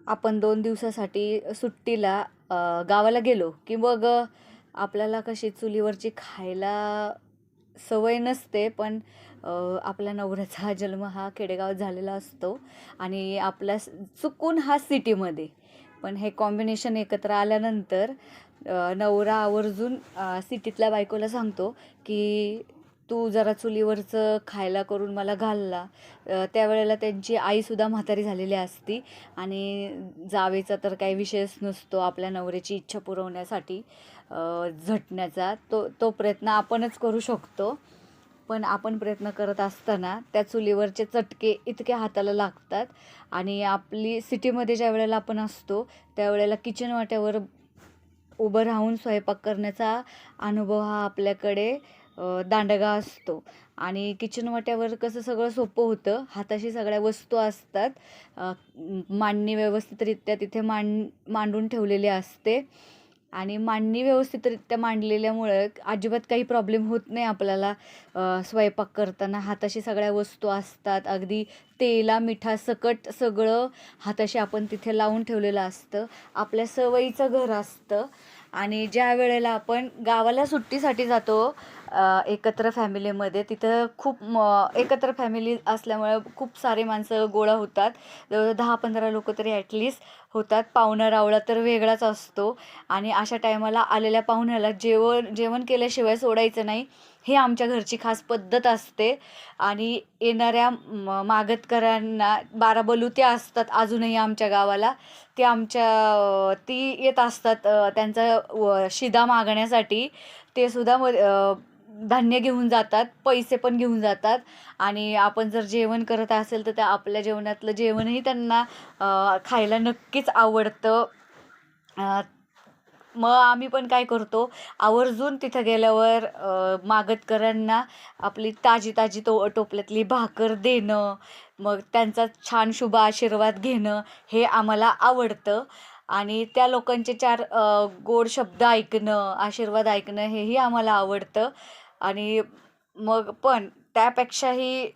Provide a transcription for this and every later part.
आपण 2 दिवसासाठी सुट्टीला गावाला गेलो, की मग आपल्याला कशी चुलीवरची खायला सवय नसते. पण आपल्या नवऱ्याचा जन्म हा खेडेगावात झालेला असतो आणि आपला चुकून हा सिटीमध्ये. पण हे कॉम्बिनेशन एकत्र आल्यानंतर नवरा आवर्जून सिटीतल्या बायकोला सांगतो, की "तू जरा चुलीवरचं खायला करून मला घाल ना." त्यावेळेला त्यांची आईसुद्धा म्हातारी झालेली असती आणि जावेचा तर काही विषयच नसतो आपल्या नवऱ्याची इच्छा पुरवण्यासाठी झटण्याचा. तो प्रयत्न आपणच करू शकतो. पण आपण प्रयत्न करत असताना त्या चुलीवरचे चटके इतके हाताला लागतात आणि आपली सिटीमध्ये ज्यावेळेला आपण असतो, त्यावेळेला किचन वाट्यावर उभं राहून स्वयंपाक करण्याचा अनुभव हा आपल्याकडे दांडगा असतो आणि किचन वाट्यावर कसं सगळं सोपं होतं. हाताशी सगळ्या वस्तू असतात. मांडणी व्यवस्थितरित्या तिथे मांडून ठेवलेली असते आणि मांडणी व्यवस्थितरित्या मांडलेल्यामुळं अजिबात काही प्रॉब्लेम होत नाही आपल्याला. स्वयंपाक करताना हाताशी सगळ्या वस्तू असतात. अगदी तेला मिठासकट सगळं हाताशी आपण तिथे लावून ठेवलेलं असतं. आपल्या सवयीचं घर असतं आणि ज्या वेळेला आपण गावाला सुट्टीसाठी जातो एकत्र फॅमिलीमध्ये, तिथं खूप एकत्र फॅमिली असल्यामुळे खूप सारे माणसं गोळा होतात. जवळजवळ 10-15 लोकं तरी ॲटलीस्ट होतात. पाहुणा रावळा तर वेगळाच असतो आणि अशा टायमाला आलेल्या पाहुण्याला जेवण केल्याशिवाय सोडायचं नाही, हे आमच्या घरची खास पद्धत असते. आणि येणाऱ्या मागतकऱ्यांना 12 बलुत्या असतात अजूनही आमच्या गावाला. ती येत असतात त्यांचा शिदा मागण्यासाठी. ते सुद्धा धान्य घेऊन जातात, पैसे पण घेऊन जातात आणि आपण जर जेवण करत असेल तर त्या आपल्या जेवणातलं जेवणही त्यांना खायला नक्कीच आवडतं. मग आम्ही पण काय करतो, आवर्जून तिथं गेल्यावर मागतकऱ्यांना आपली ताजी टोपल्यातली भाकर देणं, मग त्यांचा छान शुभ आशीर्वाद घेणं हे आम्हाला आवडतं आणि त्या लोकांचे 4 गोड शब्द ऐकणं, आशीर्वाद ऐकणं हेही आम्हाला आवडतं. आणि मग पण त्यापेक्षाही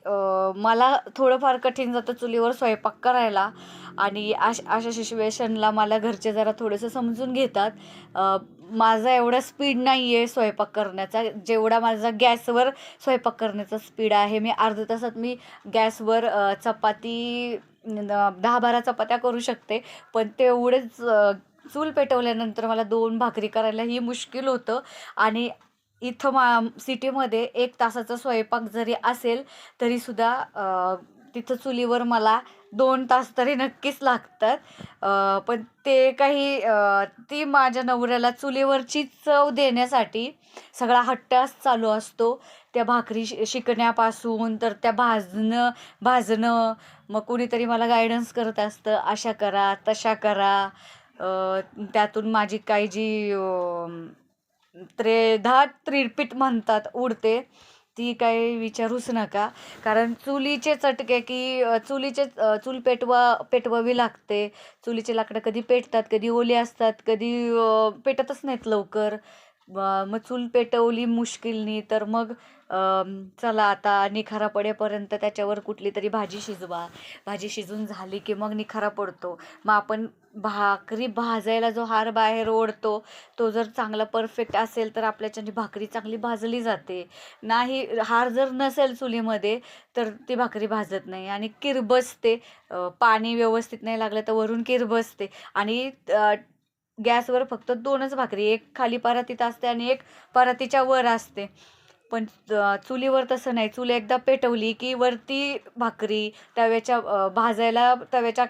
मला थोडंफार कठीण जातं चुलीवर स्वयंपाक करायला आणि अशा सिच्युएशनला मला घरचे जरा थोडंसं समजून घेतात. माझा एवढा स्पीड नाही आहे स्वयंपाक करण्याचा, जेवढा माझा गॅसवर स्वयंपाक करण्याचा स्पीड आहे. अर्ध्या तासात मी गॅसवर चपाती 10-12 चपात्या करू शकते. पण तेवढेच चूल पेटवल्यानंतर मला 2 भाकरी करायलाही मुश्किल होतं आणि इथं सिटीमध्ये 1 तासाचा स्वयंपाक जरी असेल तरीसुद्धा तिथं चुलीवर मला 2 तास तरी नक्कीच लागतात. पण ते काही ती माझ्या नवऱ्याला चुलीवरची चव देण्यासाठी सगळा हट्टच चालू असतो. त्या भाकरी शिकण्यापासून तर त्या भाजणं, मग कुणीतरी मला गायडन्स करत असतं, अशा करा, तशा करा. त्यातून माझी काही जी त्रेधा त्रिपीट म्हणतात उडते, ती काही विचारूच नका. कारण चुलीचे चटके की चूल पेटवावी लागते. चुलीचे लाकडं कधी पेटतात, कधी ओली असतात, कधी पेटतच नाहीत लवकर. मग चूल पेटवली मुश्किलनी तर मग चला आता निखारा पडेपर्यंत त्याच्यावर कुठली तरी भाजी शिजवा. भाजी शिजून झाली की मग निखारा पडतो. मग आपण भाकरी भाजायला जो हार बाहेर ओढतो, तो जर चांगला परफेक्ट असेल तर आपल्याच्याने भाकरी चांगली भाजली जाते. नाही, हार जर नसेल चुलीमध्ये तर ती भाकरी भाजत नाही आणि किरबसते. पाणी व्यवस्थित नाही लागलं तर वरून किरबसते आणि गॅसवर फक्त 2च भाकरी, एक खाली परातीत असते आणि एक परातीच्या वर असते. पण चुलीवर तसं नाही. चूल एकदा पेटवली की वरती भाकरी भाजायला तव्याच्या